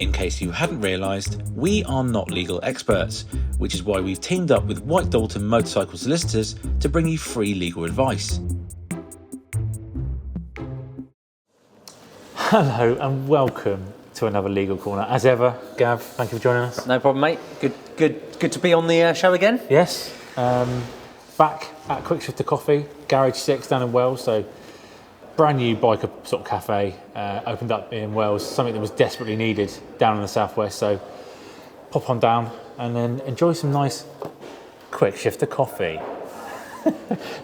In case you hadn't realised, we are not legal experts, which is why we've teamed up with White Dalton Motorcycle Solicitors to bring you free legal advice. Hello and welcome to another Legal Corner. As ever, Gav, thank you for joining us. No problem, mate. Good to be on the show again. Yes, back at Quick Shifter Coffee, Garage 6 down in Wales, so brand new biker sort of cafe, opened up in Wales, something that was desperately needed down in the southwest, so pop on down and then enjoy some nice Quick Shifter coffee.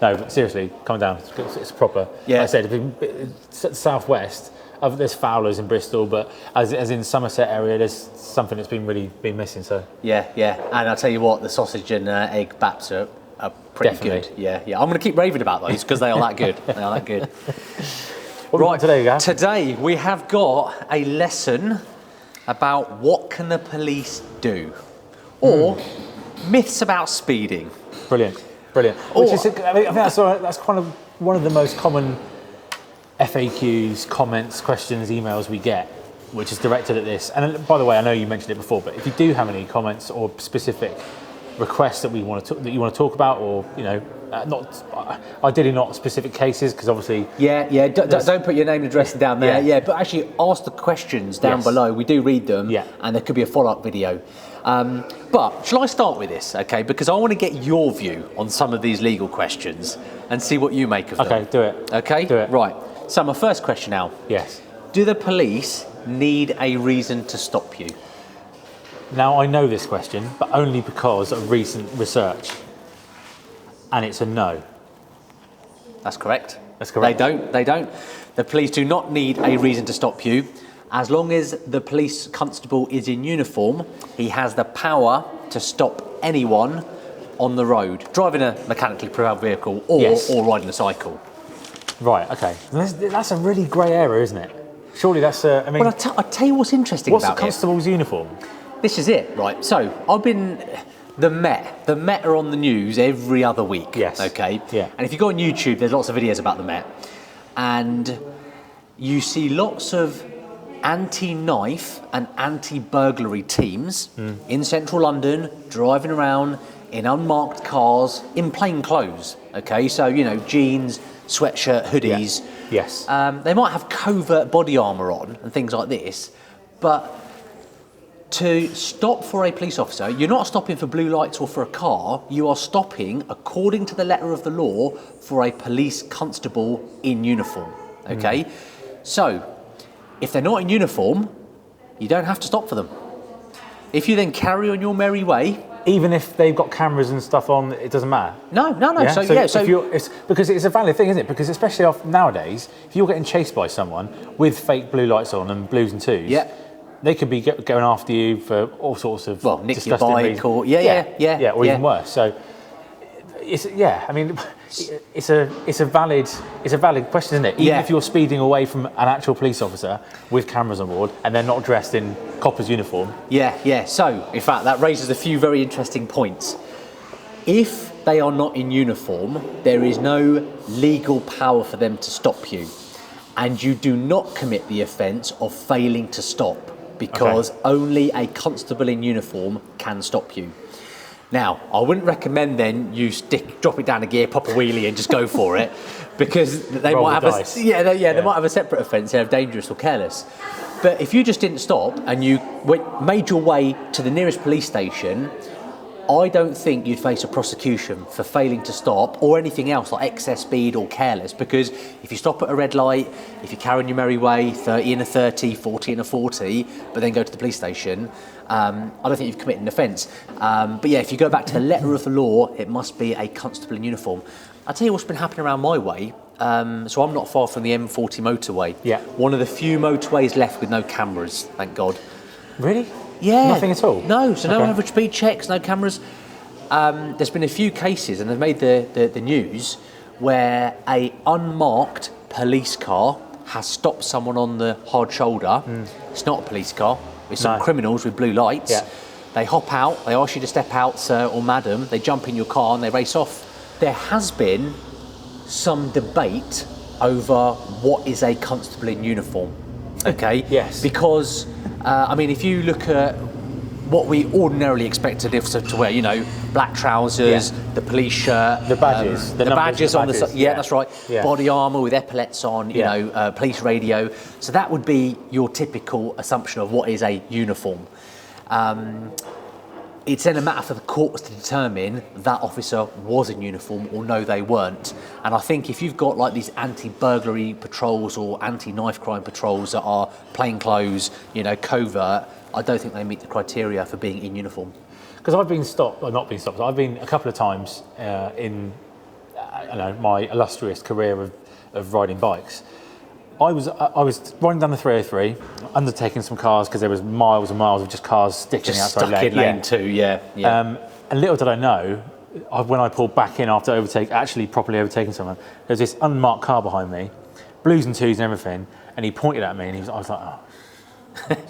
No, but seriously, come down, it's proper. Yeah. Like I said, it's at the southwest, there's Fowlers in Bristol, but as in Somerset area, there's something that's been missing. So Yeah, and I'll tell you what, the sausage and egg baps are pretty Definitely. good. Yeah. I'm going to keep raving about those because they are that good. They are that good. what right today, Gav? Today we have got a lesson about what can the police do, or myths about speeding. Brilliant. Which is, I think that's kind of one of the most common FAQs, comments, questions, emails we get, which is directed at this. And by the way, I know you mentioned it before, but if you do have any comments or specific requests that you want to talk about, or ideally not specific cases, because obviously Don't put your name and address down there. Yeah, but actually ask the questions down below. We do read them. Yeah. And there could be a follow-up video. But shall I start with this, okay? Because I want to get your view on some of these legal questions and see what you make of them. Okay, do it. Okay? Do it. Right. So my first question now. Yes. Do the police need a reason to stop you? Now I know this question, but only because of recent research, and it's a no. That's correct. That's correct. They don't. The police do not need a reason to stop you. As long as the police constable is in uniform, he has the power to stop anyone on the road, driving a mechanically propelled vehicle or riding a cycle. Right, okay. That's a really grey area, isn't it? Surely that's Well, I'll tell you what's interesting what's about the constable's uniform? This is it, right? So I've been the Met. The Met are on the news every other week. Yes. Okay. Yeah. And if you go on YouTube, there's lots of videos about the Met, and you see lots of anti-knife and anti-burglary teams in central London driving around in unmarked cars in plain clothes. Okay, so jeans, sweatshirt, hoodies. Yeah. Yes. They might have covert body armour on and things like this, but to stop for a police officer, you're not stopping for blue lights or for a car, you are stopping, according to the letter of the law, for a police constable in uniform, okay? So, if they're not in uniform, you don't have to stop for them. If you then carry on your merry way... Even if they've got cameras and stuff on, it doesn't matter? No. Yeah? Because it's a valid thing, isn't it? Because especially nowadays, if you're getting chased by someone with fake blue lights on and blues and twos... Yeah. They could be going after you for all sorts of nick your disgusting bike reasons. or or even worse. So it's a valid question, isn't it? Even if you're speeding away from an actual police officer with cameras on board and they're not dressed in copper's uniform. Yeah. So in fact, that raises a few very interesting points. If they are not in uniform, there is no legal power for them to stop you, and you do not commit the offence of failing to stop, because only a constable in uniform can stop you. Now, I wouldn't recommend then you drop it down a gear, pop a wheelie and just go for it, because they might have they might have a separate offence of dangerous or careless. But if you just didn't stop and you made your way to the nearest police station, I don't think you'd face a prosecution for failing to stop or anything else like excess speed or careless, because if you stop at a red light, if you carry on your merry way, 30 in a 30, 40 in a 40, but then go to the police station, I don't think you've committed an offence. But yeah, if you go back to the letter of the law, it must be a constable in uniform. I'll tell you what's been happening around my way. So I'm not far from the M40 motorway. Yeah. One of the few motorways left with no cameras, thank God. Really? Yeah. Nothing at all? No, so no average speed checks, no cameras. There's been a few cases, and they've made the news, where a unmarked police car has stopped someone on the hard shoulder. It's not a police car, it's some criminals with blue lights. Yeah. They hop out, they ask you to step out, sir or madam, they jump in your car and they race off. There has been some debate over what is a constable in uniform, okay? Yes. Because I mean, if you look at what we ordinarily expect an officer to wear, black trousers, the police shirt, The badges, the badges on the side. Yeah, that's right. Yeah. Body armour with epaulets on, police radio. So that would be your typical assumption of what is a uniform. It's then a matter for the courts to determine that officer was in uniform or no, they weren't. And I think if you've got like these anti-burglary patrols or anti-knife crime patrols that are plainclothes, covert, I don't think they meet the criteria for being in uniform. Because I've been stopped, or not been stopped, I've been a couple of times in my illustrious career of riding bikes. I was riding down the 303, undertaking some cars because there was miles and miles of just cars sticking Just outside stuck in lane 2, yeah. And little did I know, when I pulled back in after actually properly overtaking someone, there was this unmarked car behind me, blues and twos and everything, and he pointed at me and I was like,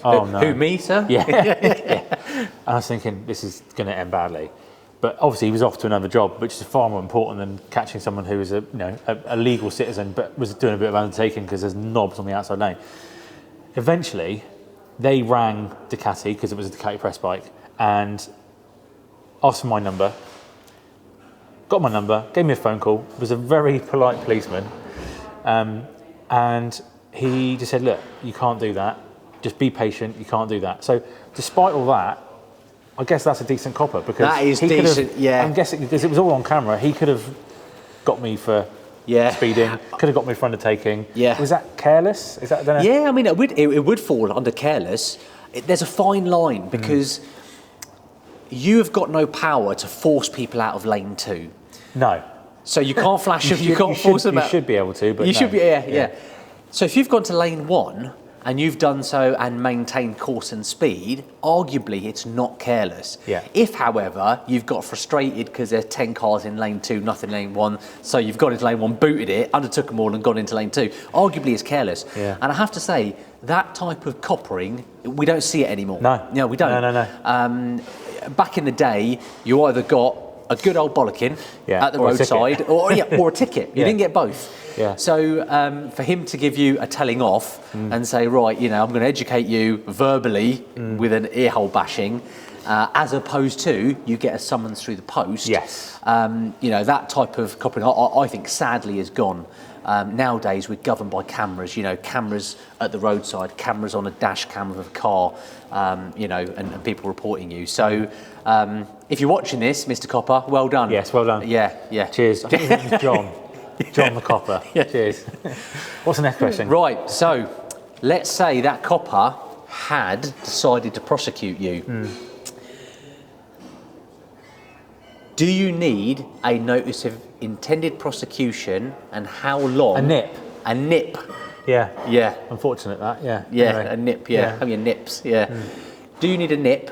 oh no. Who, me, sir? Yeah. And I was thinking, this is going to end badly. But obviously he was off to another job, which is far more important than catching someone who was a legal citizen but was doing a bit of undertaking because there's knobs on the outside lane. Eventually, they rang Ducati, because it was a Ducati press bike, and asked for my number. Got my number, gave me a phone call. It was a very polite policeman. And he just said, look, you can't do that. Just be patient, you can't do that. So despite all that, I guess that's a decent copper, because that is decent, yeah. I'm guessing because it was all on camera, he could have got me for speeding, could have got me for undertaking. Yeah. Was that careless? Is that? I don't know. Yeah, I mean, it would fall under careless. There's a fine line, because you have got no power to force people out of lane 2. No. So you can't flash them, you can't force them out. You should be able to, but you no. should be, yeah. So if you've gone to lane 1 and you've done so and maintained course and speed, arguably it's not careless. Yeah. If, however, you've got frustrated because there's 10 cars in lane 2, nothing in lane 1, so you've gone into lane 1, booted it, undertook them all and gone into lane 2, arguably it's careless. Yeah. And I have to say, that type of coppering, we don't see it anymore. No. We don't. No. Back in the day, you either got a good old bollocking at the roadside or a ticket. You didn't get both. Yeah. So for him to give you a telling off and say, right, I'm going to educate you verbally with an earhole bashing, as opposed to you get a summons through the post. Yes. That type of coppering, I think, sadly, is gone. Nowadays, we're governed by cameras. Cameras at the roadside, cameras on a dash cam of a car, and people reporting you. So if you're watching this, Mr. Copper, well done. Yes, well done. Yeah. Cheers. I think his name is John. John the Copper. Yeah. Cheers. What's the next question? Right, so let's say that copper had decided to prosecute you. Do you need a notice of intended prosecution, and how long? A nip. A nip. Yeah. Unfortunate that, yeah. Yeah, Anyway. a nip, Have your nips, Do you need a nip,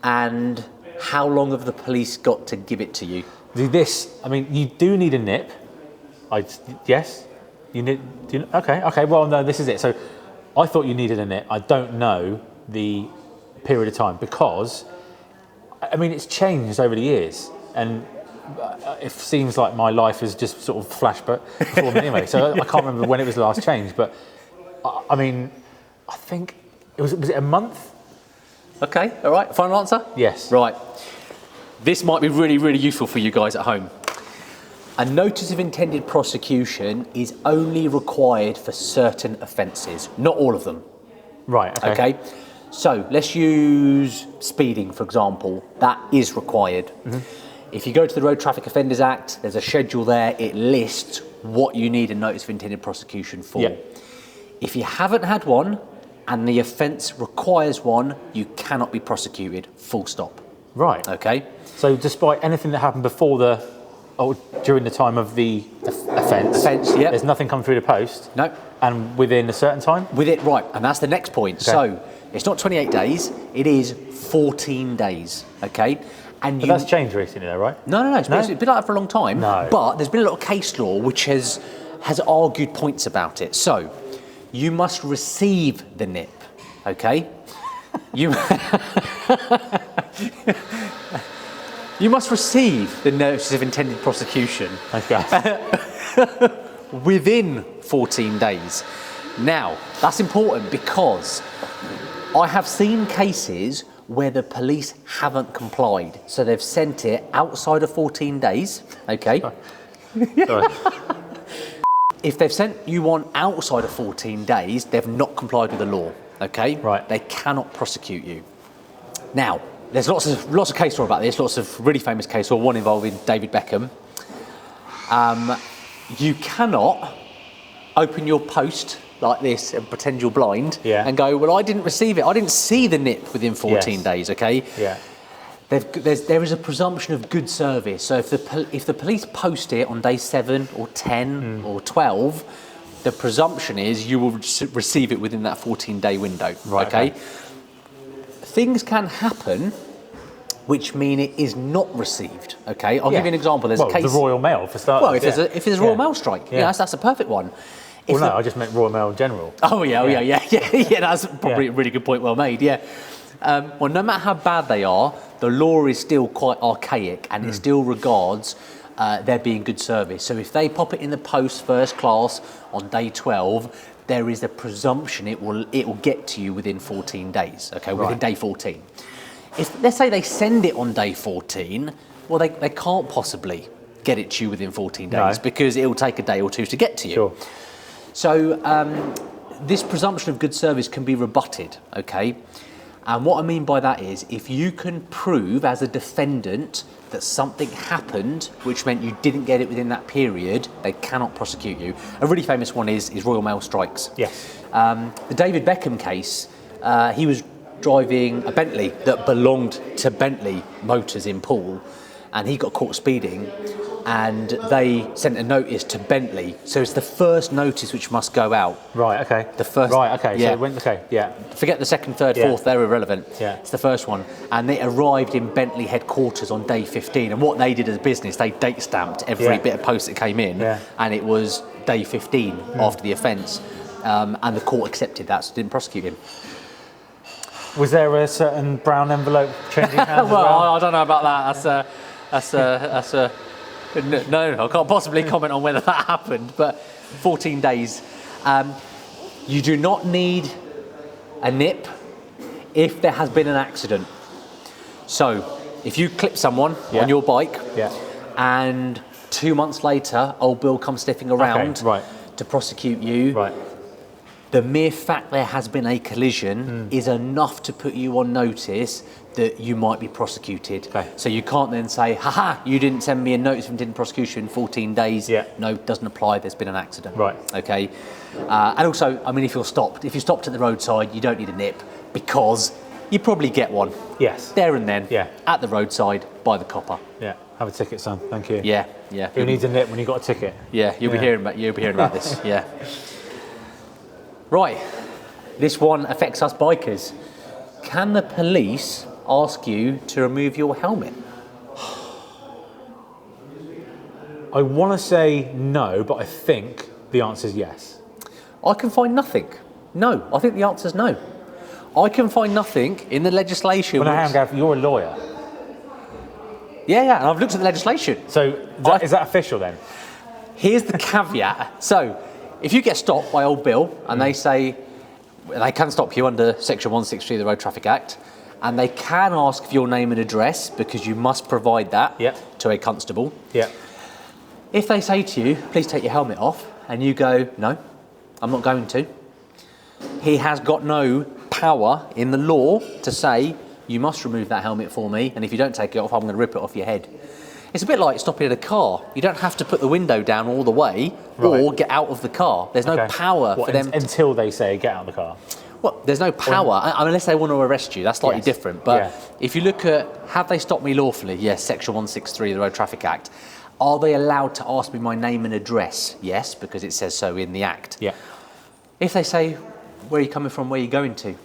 and how long have the police got to give it to you? You do need a nip. Yes? Okay, well, no, this is it. So I thought you needed a nip. I don't know the period of time, because, it's changed over the years. And it seems like my life has just sort of flashed before me anyway. So I can't remember when it was last changed. But, I think, was it a month? Okay, all right, final answer? Yes. Right. This might be really, really useful for you guys at home. A notice of intended prosecution is only required for certain offences, not all of them. Right, Okay? So let's use speeding, for example. That is required. If you go to the Road Traffic Offenders Act, there's a schedule there. It lists what you need a notice of intended prosecution for. Yeah. If you haven't had one and the offence requires one, you cannot be prosecuted, full stop. Right. Okay? So despite anything that happened before during the time of the offence, yeah. There's nothing come through the post? No. And within a certain time? Right, and that's the next point. Okay. So it's not 28 days, it is 14 days, okay? But that's changed recently though, right? No, it's been like that for a long time. No. But there's been a lot of case law which has argued points about it. So you must receive the nip, okay? You must receive the notice of intended prosecution within 14 days. Now, that's important because I have seen cases where the police haven't complied. So they've sent it outside of 14 days, okay? Sorry. If they've sent you one outside of 14 days, they've not complied with the law, okay? Right. They cannot prosecute you. Now, there's lots of case law about this, lots of really famous case law, one involving David Beckham. You cannot open your post like this and pretend you're blind and go, well, I didn't receive it. I didn't see the nip within 14 days, okay? Yeah. There is a presumption of good service. So if the police post it on day 7 or 10 or 12, the presumption is you will receive it within that 14-day window, okay? Things can happen which mean it is not received, okay? I'll give you an example. There's a case... the Royal Mail, for starters. Well, if there's a Royal Mail strike, that's a perfect one. Well, no, I just meant Royal Mail in general. Oh, yeah, that's probably a really good point, well made, yeah. Well, no matter how bad they are, the law is still quite archaic and it still regards there being good service. So if they pop it in the post first class on day 12, there is a presumption it will get to you within 14 days, okay, within day 14. If, let's say they send it on day 14, well, they can't possibly get it to you within 14 days because it will take a day or two to get to you. Sure. So this presumption of good service can be rebutted, okay? And what I mean by that is if you can prove as a defendant that something happened which meant you didn't get it within that period, they cannot prosecute you. A really famous one is Royal Mail strikes. Yes. The David Beckham case, he was driving a Bentley that belonged to Bentley Motors in Poole, and he got caught speeding, and they sent a notice to Bentley. So it's the first notice which must go out. Right, okay. The first. Right, okay. Yeah. So it went, okay, yeah. Forget the second, third, fourth, they're irrelevant. Yeah. It's the first one. And they arrived in Bentley headquarters on day 15. And what they did as a business, they date stamped every bit of post that came in. Yeah. And it was day 15 after the offence. And the court accepted that, so didn't prosecute him. Was there a certain brown envelope changing hands? Well, I don't know about that. That's a no, I can't possibly comment on whether that happened, but 14 days. You do not need a nip if there has been an accident. So, if you clip someone on your bike and 2 months later, old Bill comes sniffing around to prosecute you, the mere fact there has been a collision is enough to put you on notice that you might be prosecuted. So you can't then say, haha, you didn't send me a notice from didn't prosecute you in 14 days. No, doesn't apply, there's been an accident. Okay. And also, I mean, if you're stopped at the roadside, you don't need a nip because you probably get one. Yes. There and then. At the roadside by the copper. Yeah. Have a ticket, son. Thank you. Yeah. Who needs a nip when you got a ticket? Yeah, you'll be hearing about this. Yeah. Right. This one affects us bikers. Can the police ask you to remove your helmet? I want to say no, but I think the answer is yes. I can find nothing. No, I think the answer is no. I can find nothing in the legislation. Well, hang on, Gav, you're a lawyer. Yeah, and I've looked at the legislation. So is that official then? Here's the caveat. So, if you get stopped by old Bill and they say they can stop you under Section 163 of the Road Traffic Act, and they can ask for your name and address because you must provide that to a constable. If they say to you, please take your helmet off, and you go, no, I'm not going to, he has got no power in the law to say, you must remove that helmet for me, and if you don't take it off, I'm going to rip it off your head. It's a bit like stopping at a car. You don't have to put the window down all the way or get out of the car. There's no power for them. Until they say get out of the car. Well, there's no power, unless they want to arrest you. That's slightly different. But if you look at, have they stopped me lawfully? Yes, Section 163 of the Road Traffic Act. Are they allowed to ask me my name and address? Yes, because it says so in the Act. If they say, where are you coming from, where are you going to?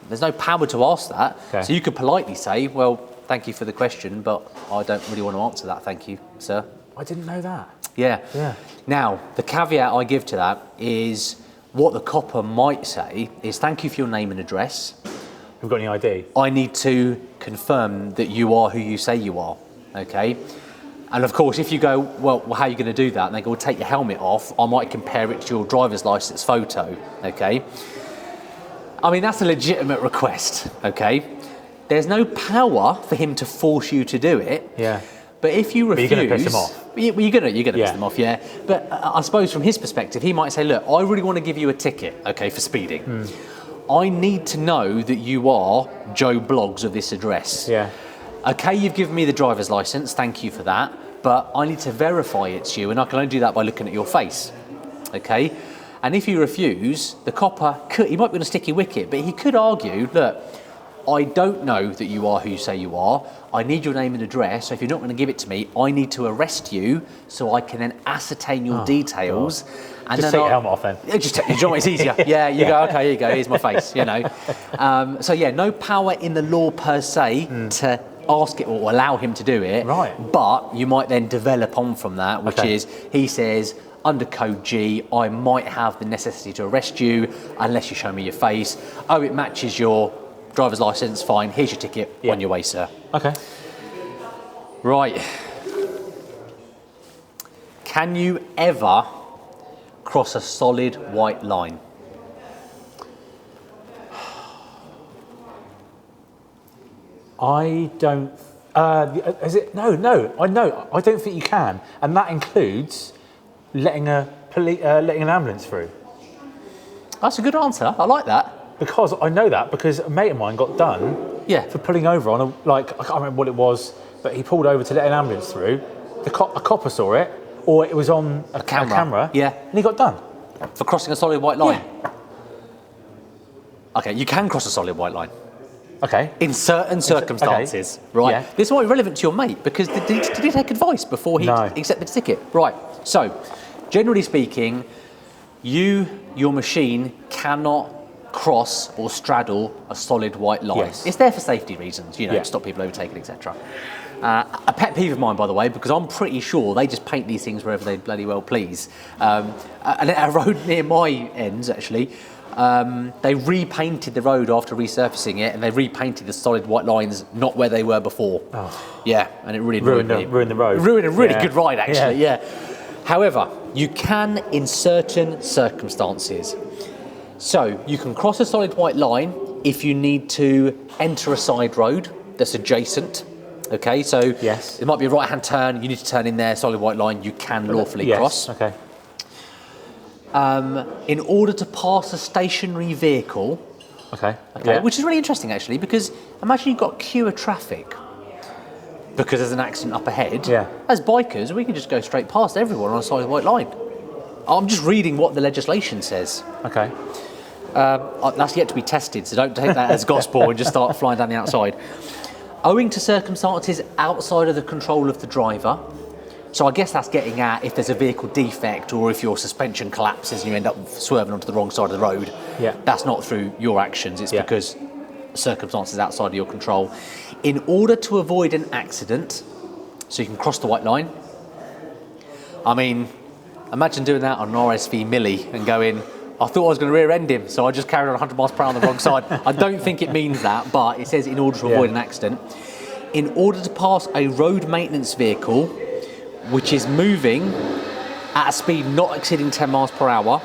There's no power to ask that. So you could politely say, well, thank you for the question, but I don't really want to answer that, thank you, sir. I didn't know that. Yeah. Now, the caveat I give to that is what the copper might say is thank you for your name and address. Have you got any ID? I need to confirm that you are who you say you are, okay? And of course, if you go, well, how are you going to do that? And they go, well, take your helmet off. I might compare it to your driver's license photo, okay? I mean, that's a legitimate request, okay? There's no power for him to force you to do it. Yeah. But if you refuse... But you're going to piss him off. You're going to piss him off, yeah. But I suppose from his perspective, he might say, look, I really want to give you a ticket, okay, for speeding. I need to know that you are Joe Bloggs of this address. Yeah. Okay, you've given me the driver's licence, thank you for that, but I need to verify it's you, and I can only do that by looking at your face, okay? And if you refuse, the copper he might be on a sticky wicket, but he could argue, look, I don't know that you are who you say you are. I need your name and address, so if you're not going to give it to me, I need to arrest you so I can then ascertain your details. God. And just then take your helmet off then. You know what, it's easier. Yeah, you go, okay, here you go, here's my face, you know. So yeah, no power in the law per se to ask it or allow him to do it. Right. But you might then develop on from that, which is, he says, under Code G, I might have the necessity to arrest you unless you show me your face. Oh, it matches your driver's licence, fine, here's your ticket, on your way, sir. Okay. Right. Can you ever cross a solid white line? I don't... is it? No, I know. I don't think you can. And that includes letting letting an ambulance through. That's a good answer. I like that. Because I know that because a mate of mine got done for pulling over on I can't remember what it was, but he pulled over to let an ambulance through. A copper saw it, or it was on a camera. Yeah. And he got done. For crossing a solid white line? Yeah. Okay, you can cross a solid white line. Okay. In certain circumstances, right? Yeah. This might be relevant to your mate because did he take advice before he accepted the ticket? Right. So, generally speaking, your machine cannot cross or straddle a solid white line. Yes. It's there for safety reasons, you know, to stop people overtaking, etc. A pet peeve of mine, by the way, because I'm pretty sure they just paint these things wherever they bloody well please. And a road near my ends, actually, they repainted the road after resurfacing it, and they repainted the solid white lines not where they were before. Oh. Yeah, and it really ruined the road. Ruined a really good ride, actually. Yeah. However, you can in certain circumstances. So you can cross a solid white line if you need to enter a side road that's adjacent. Okay, so it might be a right-hand turn. You need to turn in there, solid white line. You can lawfully cross. Okay. In order to pass a stationary vehicle. Okay. Which is really interesting actually, because imagine you've got a queue of traffic because there's an accident up ahead. Yeah. As bikers, we can just go straight past everyone on a solid white line. I'm just reading what the legislation says. Okay. That's yet to be tested, so don't take that as gospel and just start flying down the outside. Owing to circumstances outside of the control of the driver, so I guess that's getting at if there's a vehicle defect or if your suspension collapses and you end up swerving onto the wrong side of the road. Yeah. That's not through your actions, it's because circumstances outside of your control. In order to avoid an accident, so you can cross the white line, I mean, imagine doing that on an RSV Millie and going, I thought I was going to rear end him, so I just carried on 100 miles per hour on the wrong side. I don't think it means that, but it says in order to avoid an accident. In order to pass a road maintenance vehicle, which is moving at a speed not exceeding 10 miles per hour,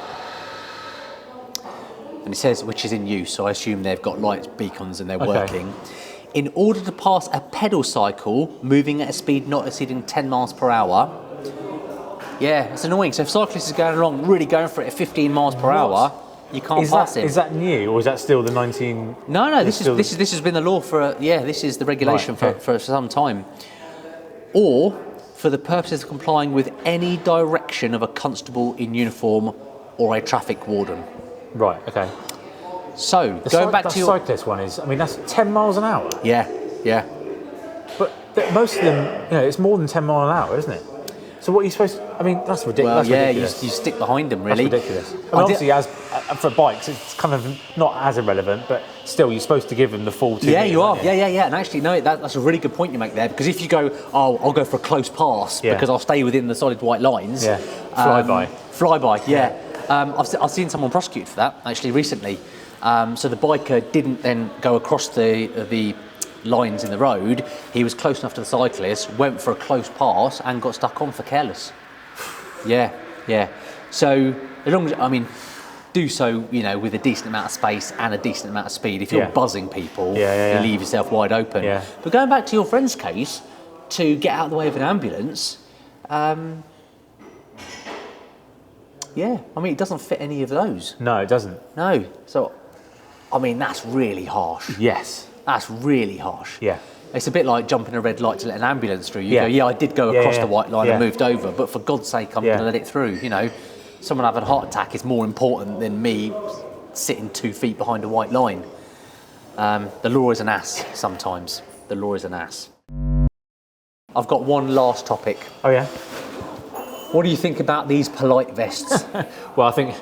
and it says which is in use, so I assume they've got light beacons and they're working. In order to pass a pedal cycle moving at a speed not exceeding 10 miles per hour, it's annoying. So if cyclists are going along, really going for it at 15 miles per hour, you can't pass him. Is that new, or is that still the 19? No. This has been the law for this is the regulation for some time. Or for the purposes of complying with any direction of a constable in uniform or a traffic warden. Right. Okay. So going back to your cyclist one is, I mean, that's 10 miles an hour. Yeah. But most of them, it's more than 10 miles an hour, isn't it? So what are you supposed to... I mean, that's ridiculous. Well, ridiculous. You stick behind them, really. That's ridiculous. And obviously, for bikes, it's kind of not as irrelevant, but still, you're supposed to give them the full 2 meters. Yeah, you are. Yeah. And actually, no, that's a really good point you make there, because if you go, I'll go for a close pass because I'll stay within the solid white lines. Yeah, Flyby, yeah. I've seen someone prosecuted for that, actually, recently. So the biker didn't then go across the lines in the road. He was close enough to the cyclist, went for a close pass and got stuck on for careless. Yeah. So as long as, I mean, do so, you know, with a decent amount of space and a decent amount of speed. If you're Yeah. buzzing people, Yeah. you leave yourself wide open. Yeah. But going back to your friend's case, to get out of the way of an ambulance, yeah, I mean, it doesn't fit any of those. No, it doesn't. No. So, I mean, that's really harsh. Yes. That's really harsh. Yeah. It's a bit like jumping a red light to let an ambulance through. You Yeah. go, yeah, I did go Yeah, across yeah, the white line yeah. and moved over, but for God's sake, I'm Yeah. going to let it through. You know, someone having a heart attack is more important than me sitting 2 feet behind a white line. The law is an ass sometimes. The law is an ass. I've got one last topic. Oh yeah. What do you think about these polite vests? Well, I think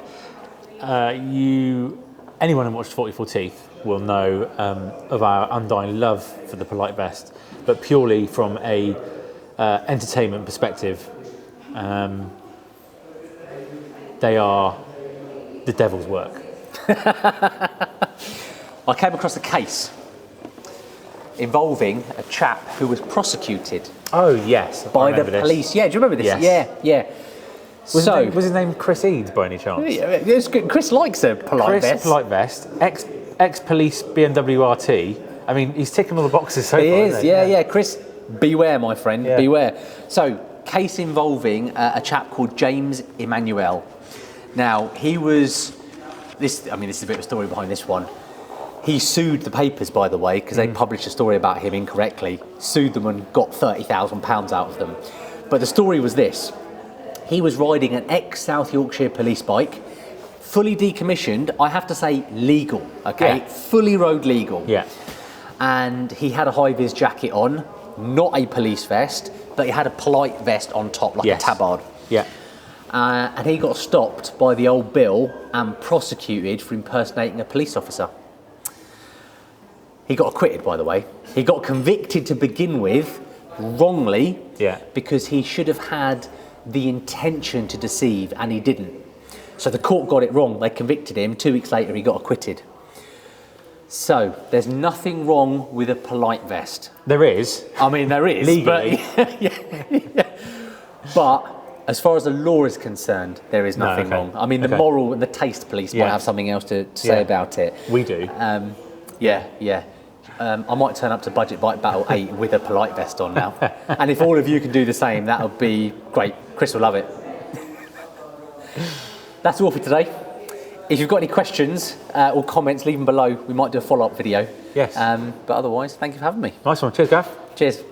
anyone who watched 44 Teeth will know of our undying love for the polite vest, but purely from a entertainment perspective, they are the devil's work. I came across a case involving a chap who was prosecuted Oh yes, I by the remember this. police. Yeah, do you remember this? Yes. Yeah. Was his name Chris Eads by any chance? It's good. Chris likes a polite Chris vest. polite vest, ex-police BMW RT. I mean, he's ticking all the boxes so He far. is, isn't yeah. Chris, beware, my friend, Yeah. beware. So, case involving a chap called James Emmanuel. Now, he was this is a bit of a story behind this one. He sued the papers, by the way, because they published a story about him incorrectly. Sued them and got £30,000 out of them. But the story was this: he was riding an ex-South Yorkshire police bike, fully decommissioned. I have to say, legal. Okay, Yeah. fully road legal. Yeah. And he had a high-vis jacket on, not a police vest, but he had a polite vest on top, like Yes. a tabard. Yeah. And he got stopped by the old Bill and prosecuted for impersonating a police officer. He got acquitted, by the way. He got convicted to begin with, wrongly, Yeah. because he should have had the intention to deceive, and he didn't. So the court got it wrong. They convicted him. 2 weeks later, he got acquitted. So there's nothing wrong with a polite vest. There is. I mean, there is. Legally. But, but as far as the law is concerned, there is nothing okay. wrong. I mean, the Okay. moral and the taste police might Yeah. have something else to say Yeah. about it. We do. Yeah. I might turn up to Budget Bike Battle 8 with a polite vest on now. And if all of you can do the same, that would be great. Chris will love it. That's all for today. If you've got any questions or comments, leave them below. We might do a follow-up video. Yes. But otherwise, thank you for having me. Nice one. Cheers, Gav. Cheers.